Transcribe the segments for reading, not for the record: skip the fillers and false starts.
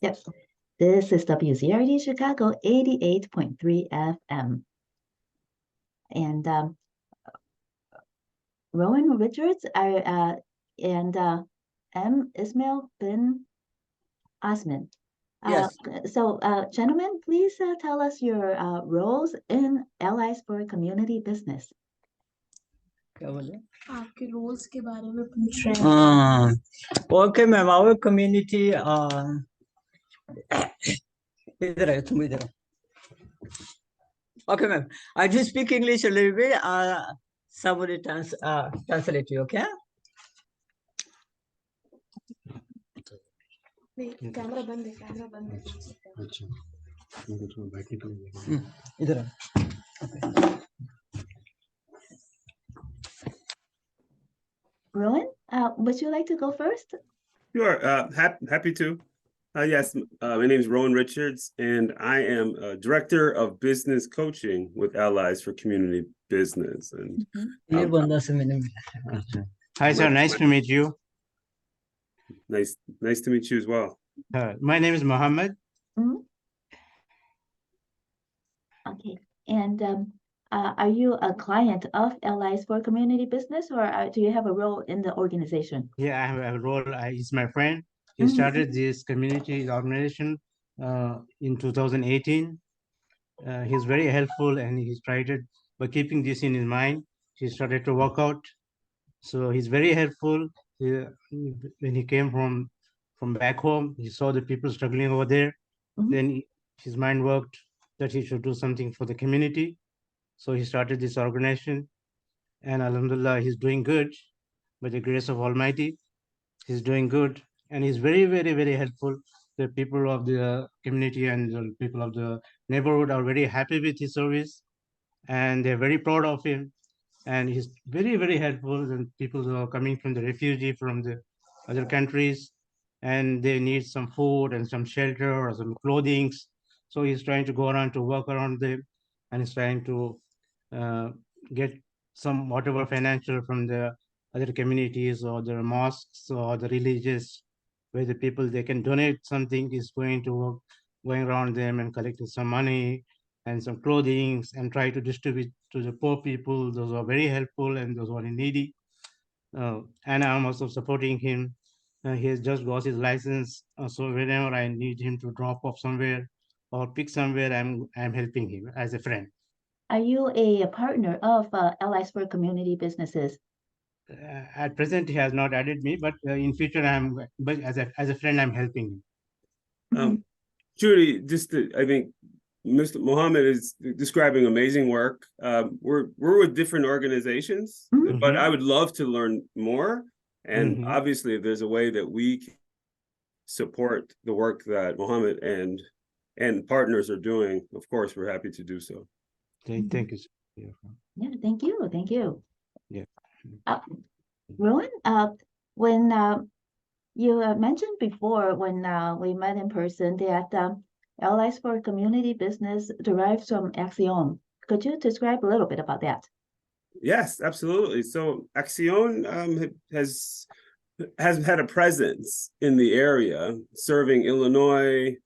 Yep. This is WZRD Chicago 88.3 FM. And Rowan Richards and M. Ismail bin Osman. Yes. So, gentlemen, please tell us your roles in Allies for Community Business. आपके roles के बारे में पूछ रहे हैं. Okay, ma'am. Our community. Okay, ma'am. I do speak English a little bit. Somebody translate you, okay? Camera बंद है, camera बंद है. अच्छा, मुझे थोड़ा बैठने के लिए. इधर. Rowan, would you like to go first? Sure, happy to. Yes, my name is Rowan Richards, and I am Director of Business Coaching with Allies for Community Business. And Hi, sir. Nice to meet you. nice to meet you as well. My name is Mohammed. Okay, and are you a client of Allies for Community Business, or do you have a role in the organization? Yeah, I have a role. He's my friend. He started this community organization in 2018. He's very helpful, and he tried it by keeping this in his mind. He started to work out. So he's very helpful. When he came from back home, he saw the people struggling over there. Then his mind worked that he should do something for the community. So he started this organization, and Alhamdulillah, he's doing good. By the grace of Almighty, he's doing good, and he's very, very, very helpful. The people of the community and the people of the neighborhood are very happy with his service, and they're very proud of him. And he's very, very helpful. And people who are coming from the refugee from the other countries, and they need some food and some shelter or some clothing. So he's trying to go around to work around them, and he's trying to get some whatever financial from the other communities or the mosques or the religious, where the people they can donate something, is going to work, going around them and collecting some money and some clothing and try to distribute to the poor people, those who are very helpful and those who are needy. And I'm also supporting him. He has just got his license, so whenever I need him to drop off somewhere or pick somewhere, I'm helping him as a friend. Are you a partner of Allies for Community Businesses? At present, he has not added me, but in future, but as a friend, I'm helping him. Trudy, I think Mr. Mohammed is describing amazing work. We're with different organizations, but I would love to learn more. And obviously, if there's a way that we can support the work that Mohammed and partners are doing, of course, we're happy to do so. Thank you. Yeah, thank you. Thank you. Yeah. Rowan, when you mentioned before when we met in person that Allies for Community Business derives from Axiom. Could you describe a little bit about that? Yes, absolutely. So Axiom has had a presence in the area, serving Illinois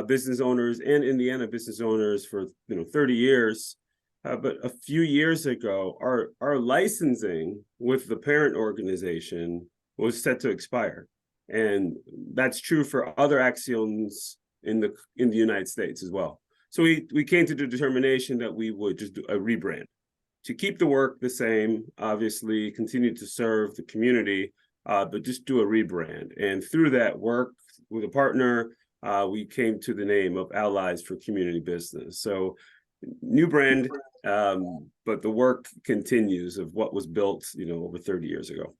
business owners and Indiana business owners for 30 years. But a few years ago, our licensing with the parent organization was set to expire, and that's true for other axioms in the United States as well. So we came to the determination that we would just do a rebrand to keep the work the same, obviously continue to serve the community, but just do a rebrand. And through that work with a partner, we came to the name of Allies for Community Business. So new brand, but the work continues of what was built, over 30 years ago.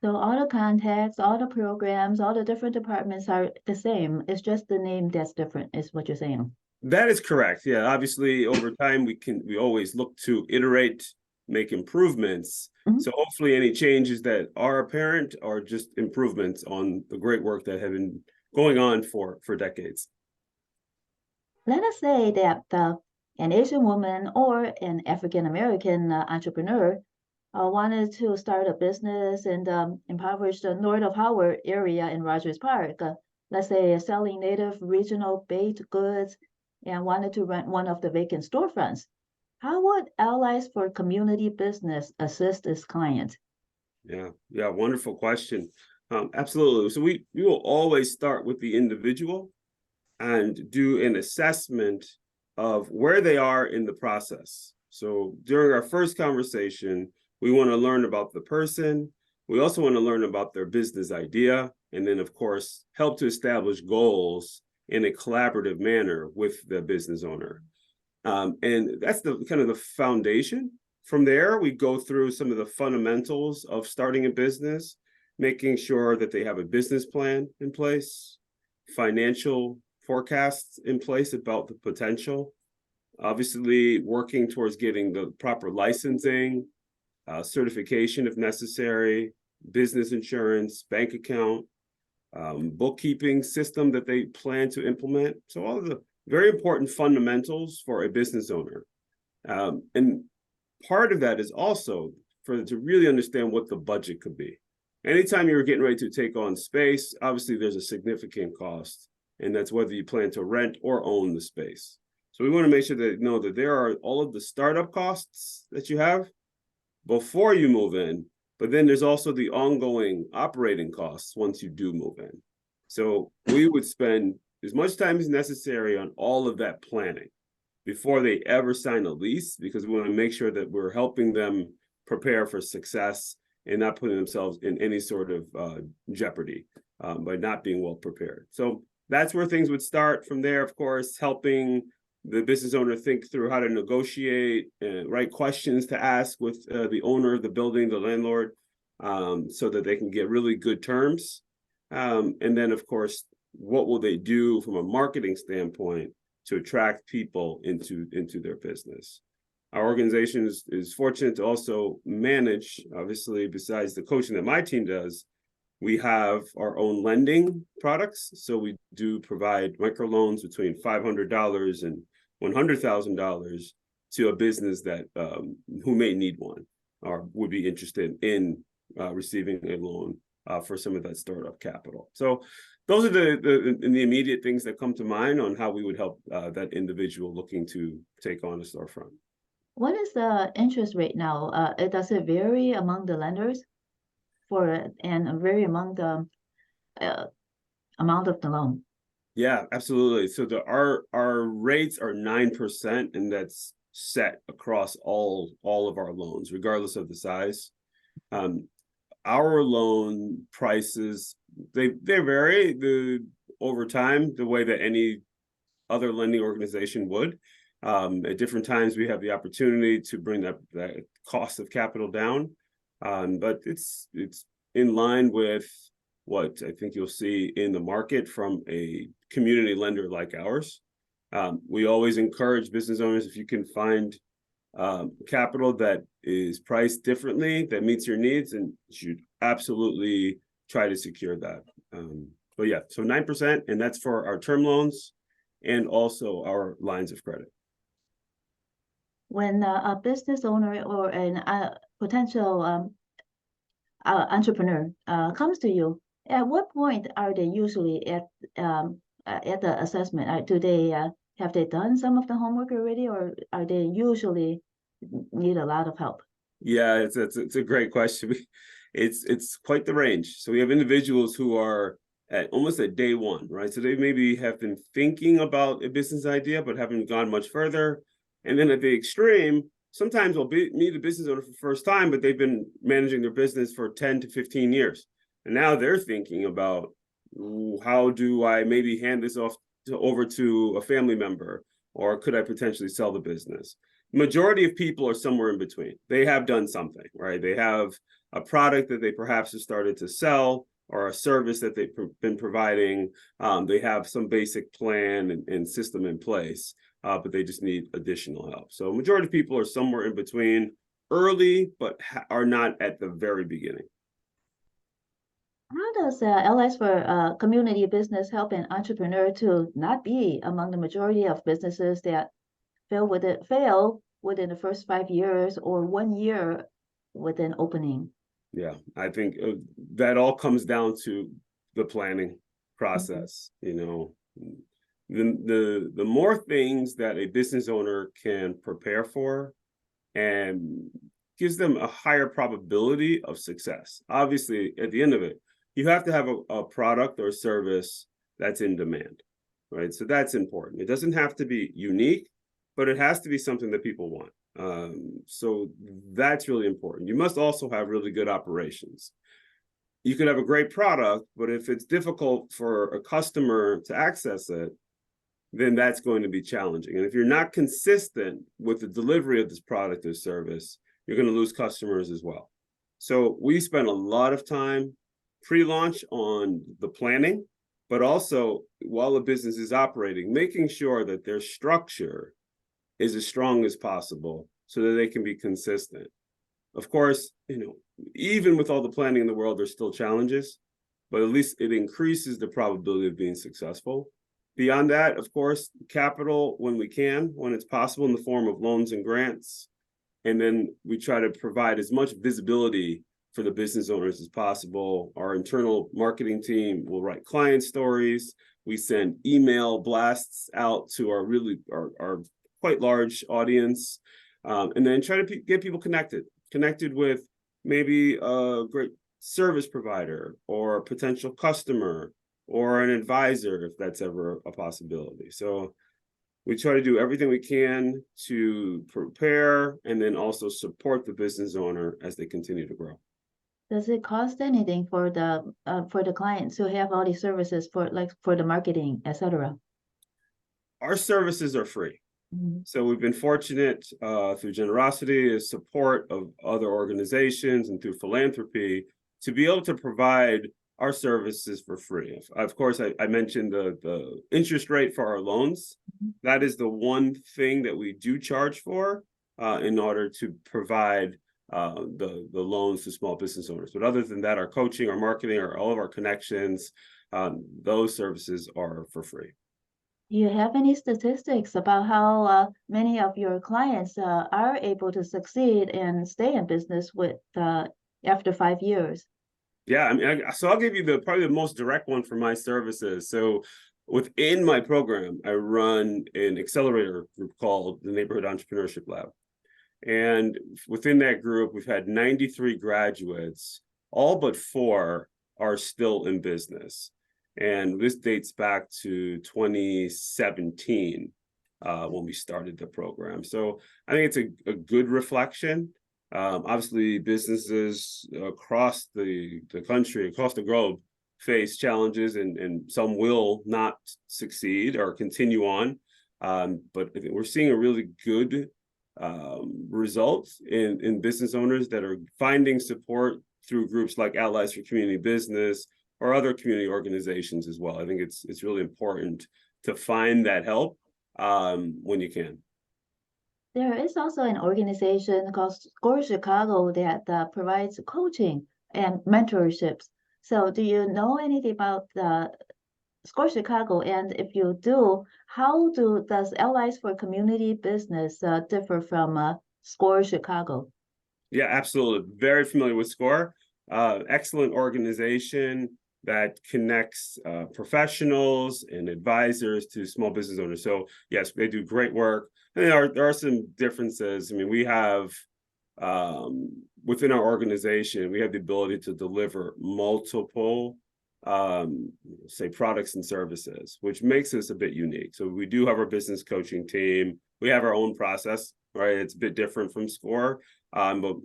So all the contacts, all the programs, all the different departments are the same. It's just the name that's different, is what you're saying. That is correct. Yeah, obviously over time we always look to iterate, make improvements. So hopefully any changes that are apparent are just improvements on the great work that have been going on for decades. Let us say that an Asian woman or an African-American entrepreneur wanted to start a business in the impoverished north of Howard area in Rogers Park. let's say, selling native regional baked goods and wanted to rent one of the vacant storefronts. How would Allies for Community Business assist this client? Yeah, wonderful question. Absolutely. So we will always start with the individual and do an assessment of where they are in the process. So during our first conversation, we want to learn about the person. We also want to learn about their business idea, and then, of course, help to establish goals in a collaborative manner with the business owner. And that's the kind of the foundation. From there, we go through some of the fundamentals of starting a business, making sure that they have a business plan in place, financial forecasts in place about the potential, obviously working towards getting the proper licensing, certification if necessary, business insurance, bank account, bookkeeping system that they plan to implement. So all of the very important fundamentals for a business owner. And part of that is also for them to really understand what the budget could be. Anytime you're getting ready to take on space, obviously there's a significant cost, and that's whether you plan to rent or own the space. So we want to make sure that know that there are all of the startup costs that you have before you move in, but then there's also the ongoing operating costs once you do move in. So we would spend as much time as necessary on all of that planning before they ever sign a lease, because we want to make sure that we're helping them prepare for success and not putting themselves in any sort of jeopardy by not being well prepared. So that's where things would start. From there, of course, helping the business owner think through how to negotiate, right questions to ask with the owner of the building, the landlord, so that they can get really good terms. And then, of course, what will they do from a marketing standpoint to attract people into their business? Our organization is fortunate to also manage, obviously, besides the coaching that my team does, we have our own lending products. So we do provide microloans between $500 and $100,000 to a business that who may need one or would be interested in receiving a loan for some of that startup capital. So those are the immediate things that come to mind on how we would help that individual looking to take on a storefront. What is the interest rate now? Does it vary among the lenders and vary among the amount of the loan? Yeah, absolutely. So our rates are 9%, and that's set across all of our loans, regardless of the size. Our loan prices, they vary over time, the way that any other lending organization would. At different times, we have the opportunity to bring that cost of capital down, but it's in line with what I think you'll see in the market from a community lender like ours. We always encourage business owners, if you can find capital that is priced differently, that meets your needs, and you should absolutely try to secure that. But yeah, so 9%, and that's for our term loans and also our lines of credit. When a business owner or a potential entrepreneur comes to you, at what point are they usually at the assessment? Do they have they done some of the homework already, or are they usually need a lot of help? Yeah, it's a great question. It's quite the range. So we have individuals who are almost at day one, right? So they maybe have been thinking about a business idea, but haven't gone much further. And then at the extreme, sometimes we'll meet a business owner for the first time, but they've been managing their business for 10 to 15 years. And now they're thinking about, how do I maybe hand this over to a family member, or could I potentially sell the business? Majority of people are somewhere in between. They have done something, right? They have a product that they perhaps have started to sell, or a service that they've been providing. They have some basic plan and system in place, but they just need additional help. So majority of people are somewhere in between, early, but are not at the very beginning. How does Allies for Community Business help an entrepreneur to not be among the majority of businesses that fail within the first 5 years or 1 year within opening? Yeah, I think that all comes down to the planning, process. You know, the more things that a business owner can prepare for, and gives them a higher probability of success. Obviously, at the end of it, you have to have a product or service that's in demand, right? So that's important. It doesn't have to be unique, but it has to be something that people want. So that's really important. You must also have really good operations. You could have a great product, but if it's difficult for a customer to access it, then that's going to be challenging. And if you're not consistent with the delivery of this product or service, you're going to lose customers as well. So we spend a lot of time pre-launch on the planning, but also while the business is operating, making sure that their structure is as strong as possible so that they can be consistent. Of course, you know, even with all the planning in the world, there's still challenges, but at least it increases the probability of being successful. Beyond that, of course, capital when we can, when it's possible, in the form of loans and grants. And then we try to provide as much visibility for the business owners as possible. Our internal marketing team will write client stories. We send email blasts out to our quite large audience, and then try to get people connected with maybe a great service provider or a potential customer or an advisor, if that's ever a possibility. So we try to do everything we can to prepare and then also support the business owner as they continue to grow. Does it cost anything for the clients to have all these services for the marketing, etc.? Our services are free. Mhm. So we've been fortunate through generosity and support of other organizations and through philanthropy to be able to provide our services for free. Of course, I mentioned the interest rate for our loans. Mhm. That is the one thing that we do charge for in order to provide the loans to small business owners. But other than that, our coaching, our marketing, all of our connections, those services are for free. Do you have any statistics about how many of your clients are able to succeed and stay in business with after 5 years? Yeah, I mean, so I'll give you probably the most direct one for my services. So within my program, I run an accelerator group called the Neighborhood Entrepreneurship Lab. And within that group, we've had 93 graduates, all but 4 are still in business. And this dates back to 2017 when we started the program. So I think it's a good reflection. Obviously, businesses across the country, across the globe, face challenges, and some will not succeed or continue on. But I think we're seeing a really good results in business owners that are finding support through groups like Allies for Community Business or other community organizations as well. I think it's really important to find that help when you can. There is also an organization called Score Chicago that provides coaching and mentorships. So do you know anything about the Score Chicago? And if you do, how does Allies for Community Business differ from Score Chicago? Yeah, absolutely. Very familiar with Score. Excellent organization that connects professionals and advisors to small business owners. So yes, they do great work. And there are some differences. I mean, we have within our organization, we have the ability to deliver multiple say products and services, which makes us a bit unique. So we do have our business coaching team. We have our own process, right? It's a bit different from Score. But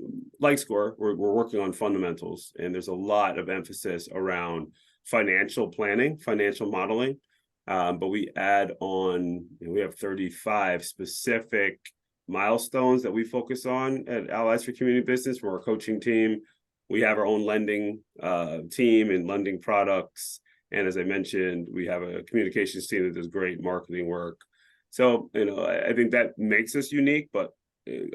like Score, we're working on fundamentals, and there's a lot of emphasis around financial planning, financial modeling. But we add on, we have 35 specific milestones that we focus on at Allies for Community Business from our coaching team. We have our own lending team and lending products. And as I mentioned, we have a communications team that does great marketing work. So, I think that makes us unique, but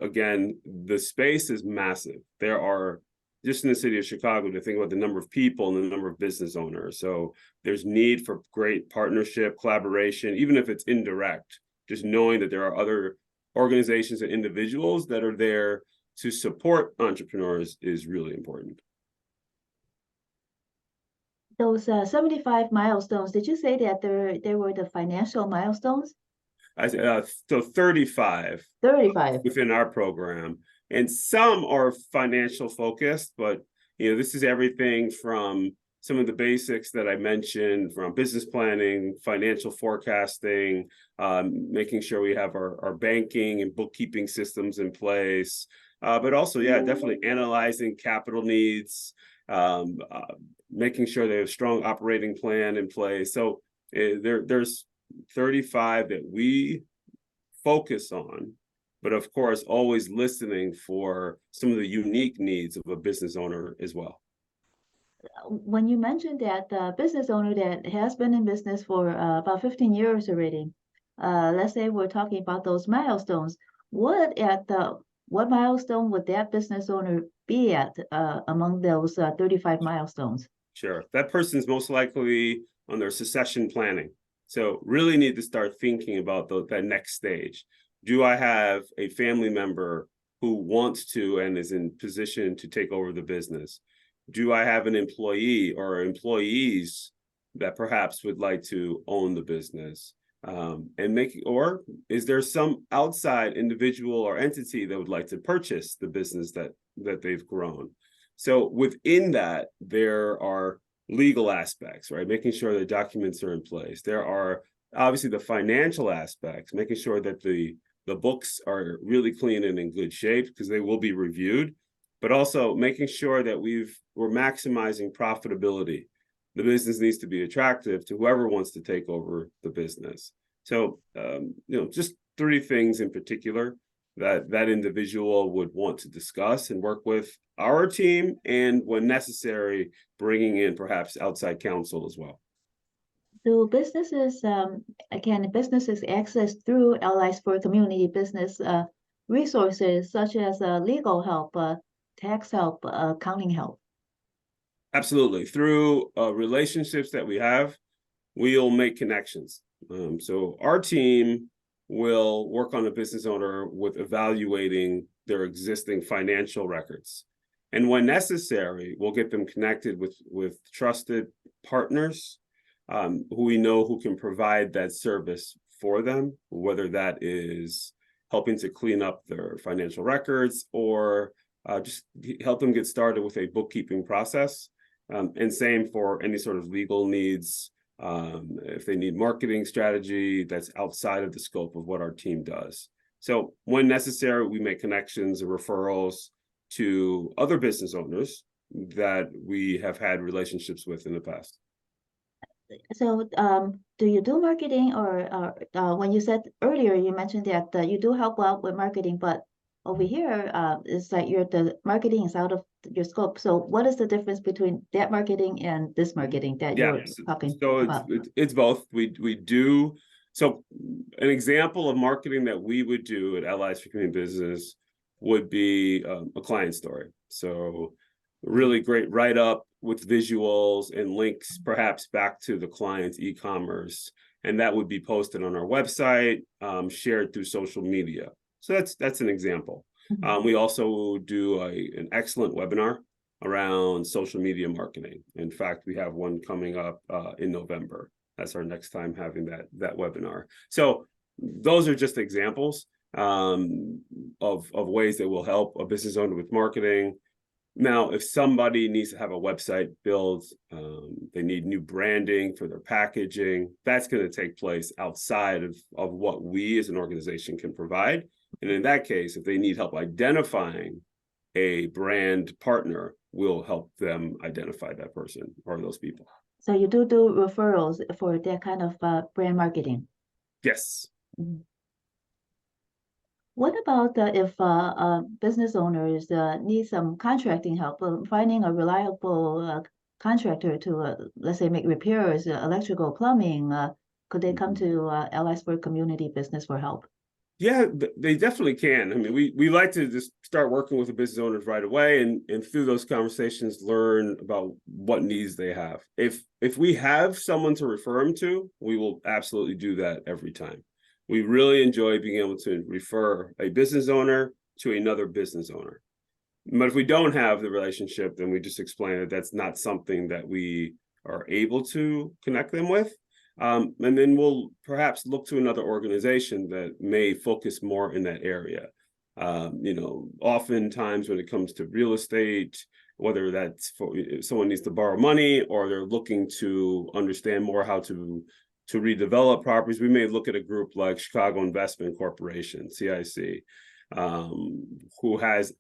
again, the space is massive. There are, just in the city of Chicago, to think about the number of people and the number of business owners. So there's need for great partnership, collaboration, even if it's indirect, just knowing that there are other organizations and individuals that are there to support entrepreneurs is really important. Those 75 milestones, did you say that they were the financial milestones? So 35 35. within our program, and some are financial focused, but this is everything from some of the basics that I mentioned, from business planning, financial forecasting, making sure we have our banking and bookkeeping systems in place, but also, yeah, definitely analyzing capital needs, making sure they have a strong operating plan in place. So there's 35 that we focus on, but of course, always listening for some of the unique needs of a business owner as well. When you mentioned that the business owner that has been in business for about 15 years already, let's say we're talking about those milestones, what milestone would that business owner be at among those 35 milestones? Sure, that person's most likely on their succession planning. So really need to start thinking about that next stage. Do I have a family member who wants to and is in position to take over the business? Do I have an employee or employees that perhaps would like to own the business? Or is there some outside individual or entity that would like to purchase the business that they've grown? So within that, there are legal aspects, right? Making sure the documents are in place. There are obviously the financial aspects, making sure that the books are really clean and in good shape, because they will be reviewed, but also making sure that we're maximizing profitability. The business needs to be attractive to whoever wants to take over the business. So, just 3 things in particular that individual would want to discuss and work with our team, and when necessary, bringing in perhaps outside counsel as well. Do businesses, can businesses access through Allies for Community Business resources such as legal help, tax help, accounting help? Absolutely. Through relationships that we have, we'll make connections. So our team will work on a business owner with evaluating their existing financial records. And when necessary, we'll get them connected with trusted partners who we know who can provide that service for them, whether that is helping to clean up their financial records or just help them get started with a bookkeeping process. And same for any sort of legal needs. If they need marketing strategy, that's outside of the scope of what our team does. So when necessary, we make connections and referrals to other business owners that we have had relationships with in the past. So do you do marketing, or when you said earlier, you mentioned that you do help out with marketing, but over here, it's like the marketing is out of your scope. So what is the difference between that marketing and this marketing that you're talking about? It's both. We do. So an example of marketing that we would do at Allies for Community Business would be a client story. So really great write-up with visuals and links perhaps back to the client's e-commerce. And that would be posted on our website, shared through social media. So that's an example. Mm-hmm. We also do an excellent webinar around social media marketing. In fact, we have one coming up in November. That's our next time having that webinar. So those are just examples of ways that will help a business owner with marketing. Now, if somebody needs to have a website built, they need new branding for their packaging, that's going to take place outside of what we as an organization can provide. And in that case, if they need help identifying a brand partner, we'll help them identify that person or those people. So you do referrals for that kind of brand marketing? Yes. Mm-hmm. What about if business owners need some contracting help, finding a reliable contractor to, let's say, make repairs, electrical, plumbing? Could they come to Allies for Community Business for help? Yeah, they definitely can. I mean, we like to just start working with the business owners right away, and through those conversations, learn about what needs they have. If we have someone to refer them to, we will absolutely do that every time. We really enjoy being able to refer a business owner to another business owner. But if we don't have the relationship, then we just explain that that's not something that we are able to connect them with. And then we'll perhaps look to another organization that may focus more in that area. Oftentimes when it comes to real estate, whether that's for if someone needs to borrow money or they're looking to understand more how to redevelop properties, we may look at a group like Chicago Investment Corporation, CIC, who has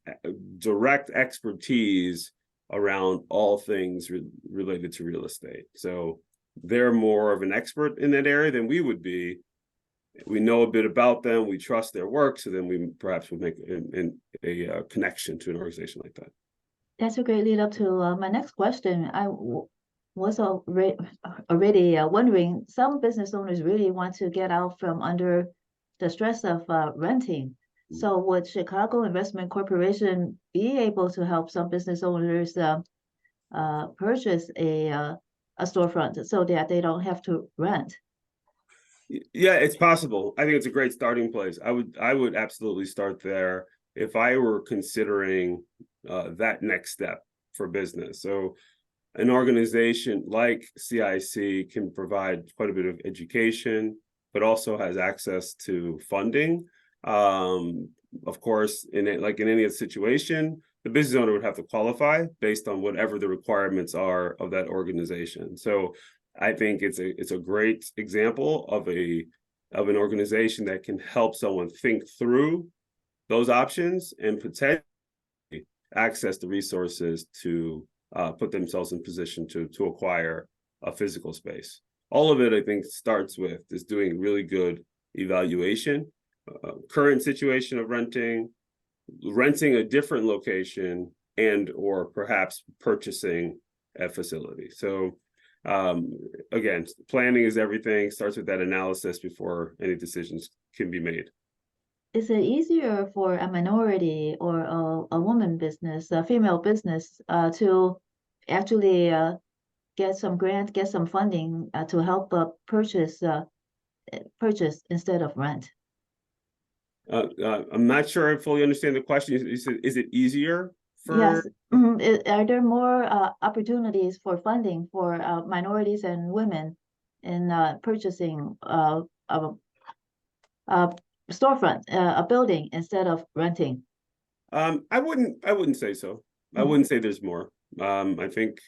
direct expertise around all things related to real estate. So they're more of an expert in that area than we would be. We know a bit about them, we trust their work, so then we perhaps would make a connection to an organization like that. That's a great lead up to my next question. Was already wondering, some business owners really want to get out from under the stress of renting. So would Chicago Investment Corporation be able to help some business owners purchase a storefront so that they don't have to rent? Yeah, it's possible. I think it's a great starting place. I would absolutely start there if I were considering that next step for business. So an organization like CIC can provide quite a bit of education, but also has access to funding. Of course, in any other situation, the business owner would have to qualify based on whatever the requirements are of that organization. So I think it's a great example of an organization that can help someone think through those options and potentially access the resources to put themselves in position to acquire a physical space. All of it, I think, starts with is doing really good evaluation, current situation of renting a different location, and or perhaps purchasing a facility. So again, planning is everything. Starts with that analysis before any decisions can be made. Is it easier for a minority or a woman business, a female business, to actually get some grant, get some funding to help purchase instead of rent? I'm not sure I fully understand the question. Is it easier for? Yes. Are there more opportunities for funding for minorities and women in purchasing a storefront, a building, instead of renting? I wouldn't say so. I wouldn't say there's more. I think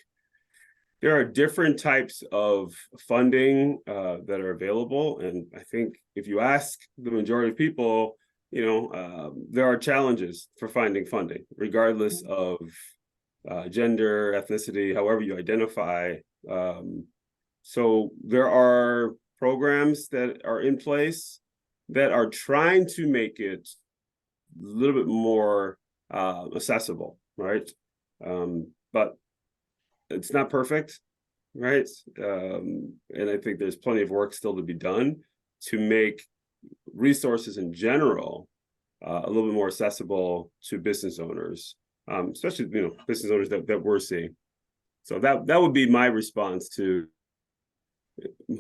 there are different types of funding that are available, and I think if you ask the majority of people, there are challenges for finding funding, regardless of gender, ethnicity, however you identify. So there are programs that are in place that are trying to make it a little bit more accessible, right? But it's not perfect, right? And I think there's plenty of work still to be done to make resources in general a little bit more accessible to business owners, especially business owners that we're seeing. So that would be my response to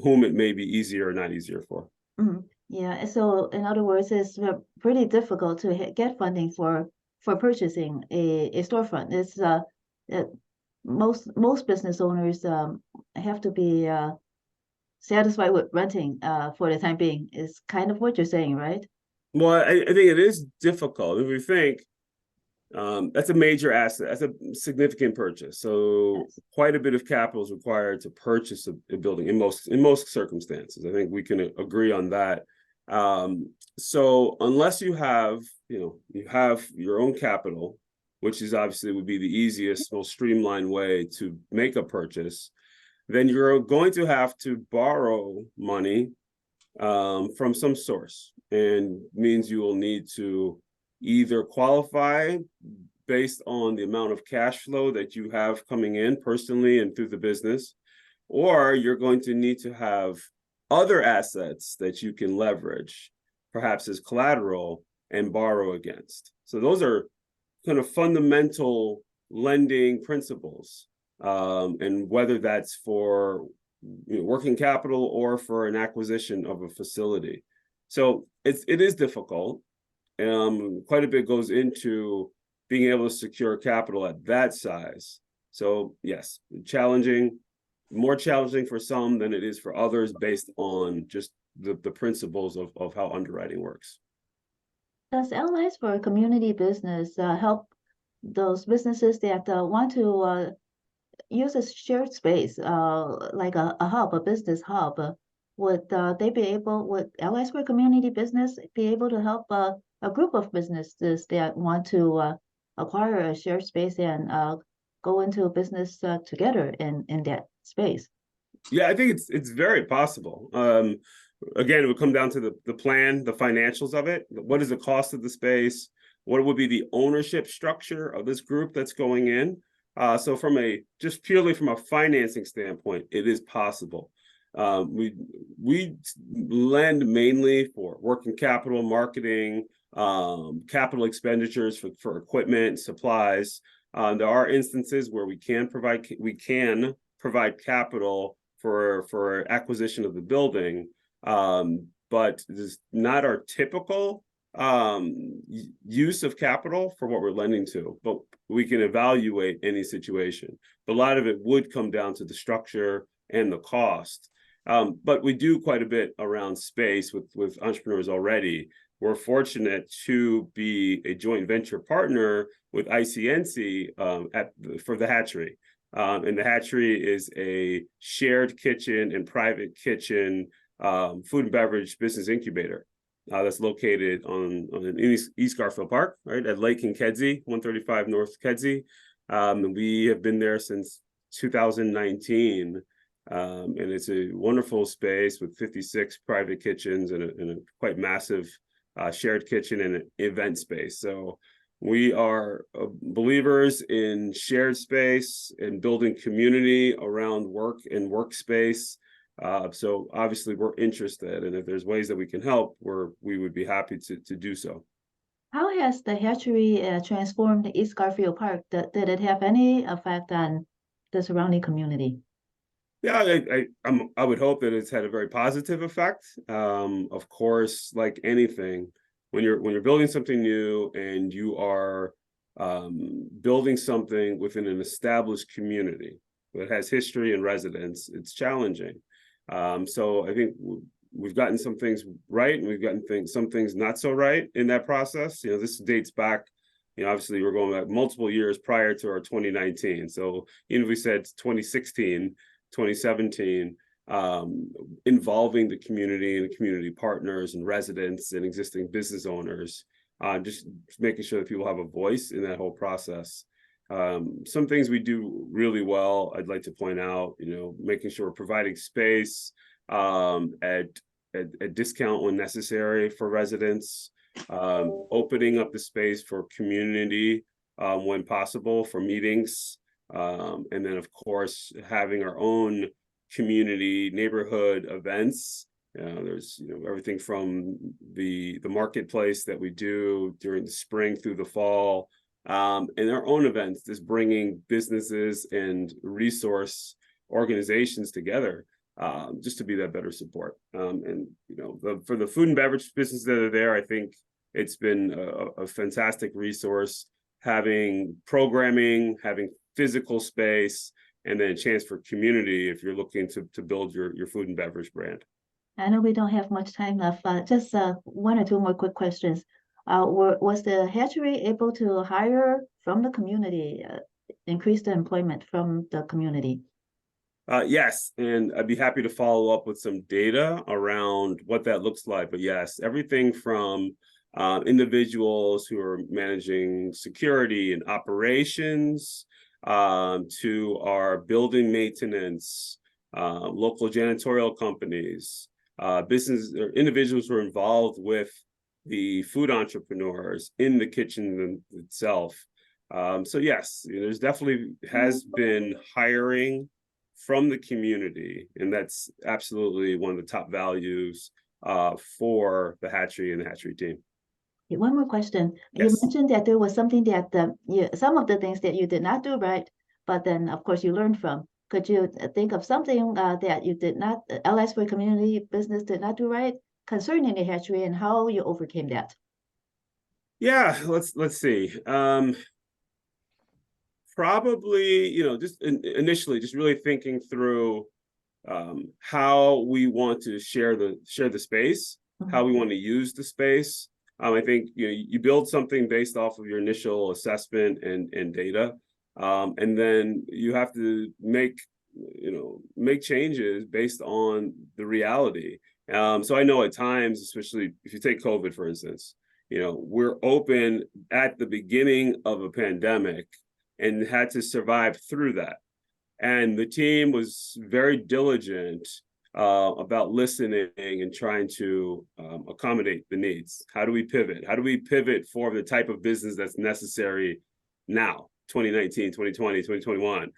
whom it may be easier or not easier for. Yeah, so in other words, it's pretty difficult to get funding for purchasing a storefront. It's most business owners have to be satisfied with renting for the time being, is kind of what you're saying, right? Well, I think it is difficult. If we think that's a major asset, that's a significant purchase. So Yes. quite a bit of capital is required to purchase a building in most circumstances. I think we can agree on that. So unless you have your own capital, which is obviously would be the easiest, most streamlined way to make a purchase, then you're going to have to borrow money from some source, and means you will need to either qualify based on the amount of cash flow that you have coming in personally and through the business, or you're going to need to have other assets that you can leverage, perhaps as collateral, and borrow against. So those are kind of fundamental lending principles, and whether that's for working capital or for an acquisition of a facility. So it is difficult. Quite a bit goes into being able to secure capital at that size. So yes, challenging, more challenging for some than it is for others based on just the principles of how underwriting works. Does Allies for Community Business help those businesses that want to use a shared space, like a hub, a business hub? Would Allies for Community Business be able to help a group of businesses that want to acquire a shared space and go into business together in that space? Yeah, I think it's very possible. Again, it would come down to the plan, the financials of it. What is the cost of the space? What would be the ownership structure of this group that's going in? So just purely from a financing standpoint, it is possible. We lend mainly for working capital, marketing, capital expenditures for equipment, supplies. There are instances where we can provide capital for acquisition of the building, but it is not our typical use of capital for what we're lending to, but we can evaluate any situation. But a lot of it would come down to the structure and the cost. But we do quite a bit around space with entrepreneurs already. We're fortunate to be a joint venture partner with ICNC for the Hatchery. And the Hatchery is a shared kitchen and private kitchen food and beverage business incubator that's located on East Garfield Park, right at Lake and Kedzie, 135 North Kedzie. We have been there since 2019. And it's a wonderful space with 56 private kitchens and a quite massive shared kitchen and an event space. So we are believers in shared space and building community around work and workspace. So obviously we're interested, and if there's ways that we can help, we would be happy to do so. How has the hatchery transformed East Garfield Park? Did it have any effect on the surrounding community? Yeah, I would hope that it's had a very positive effect. Of course, like anything, when you're building something new and you are building something within an established community that has history and residents, it's challenging. So I think we've gotten some things right, and we've gotten some things not so right in that process. You know, this dates back, you know, obviously we're going back multiple years prior to our 2019. So even if we said 2016, 2017, involving the community and the community partners and residents and existing business owners, just making sure that people have a voice in that whole process. Some things we do really well, I'd like to point out, you know, making sure we're providing space at discount when necessary for residents, opening up the space for community when possible for meetings, and then of course having our own community neighborhood events. There's, you know, everything from the marketplace that we do during the spring through the fall, and our own events, just bringing businesses and resource organizations together, just to be that better support. And you know, for the food and beverage businesses that are there, I think it's been a fantastic resource, having programming, having physical space, and then a chance for community if you're looking to build your food and beverage brand. I know we don't have much time left. Just one or two more quick questions. Was the hatchery able to hire from the community, increase the employment from the community? Yes, and I'd be happy to follow up with some data around what that looks like. But yes, everything from individuals who are managing security and operations, to our building maintenance, local janitorial companies, business or individuals who are involved with the food entrepreneurs in the kitchen itself. So yes, there's definitely has been hiring from the community, and that's absolutely one of the top values for the hatchery and the hatchery team. One more question. Yes. You mentioned that there was something that some of the things that you did not do right, but then of course you learned from. Could you think of something that you did not, Allies for Community Business did not do right concerning the hatchery, and how you overcame that? Yeah, let's see. Probably, just initially, just really thinking through how we want to share the space, how we want to use the space. I think you build something based off of your initial assessment and data, and then you have to make changes based on the reality. So I know at times, especially if you take COVID, for instance, we're open at the beginning of a pandemic and had to survive through that. And the team was very diligent about listening and trying to accommodate the needs. How do we pivot? How do we pivot for the type of business that's necessary now, 2019, 2020, 2021?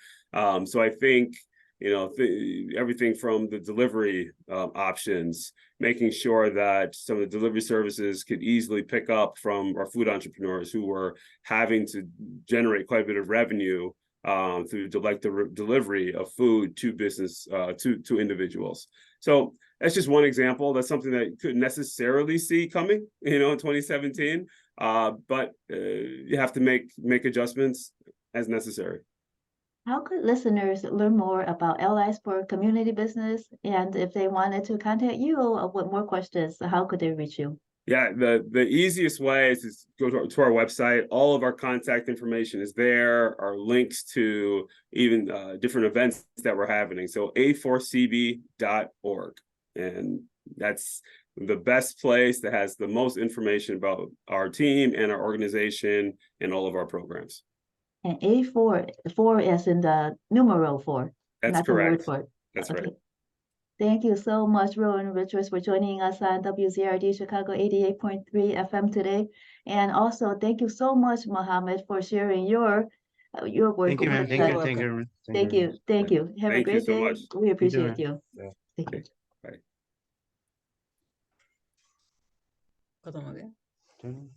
So I think, everything from the delivery options, making sure that some of the delivery services could easily pick up from our food entrepreneurs who were having to generate quite a bit of revenue through the delivery of food to business, to individuals. So that's just one example. That's something that you couldn't necessarily see coming, in 2017. But you have to make adjustments as necessary. How could listeners learn more about Allies for Community Business? And if they wanted to contact you with more questions, how could they reach you? Yeah, the easiest way is to go to our website. All of our contact information is there, our links to even different events that we're having. So a4cb.org. And that's the best place that has the most information about our team and our organization and all of our programs. And four as in the numeral 4. That's not correct. The word for it. That's Okay. right. Thank you so much, Rowan Richards, for joining us on WZRD Chicago 88.3 FM today. And also, thank you so much, Mohammed, for sharing your work. Thank you, ma'am. with Thank us. you. Thank you. Thank you. Thank you. Have a Thank you great so day. much. We appreciate ma'am. you. Yeah. Thank you. Bye. खत्म हो गया? Thank you.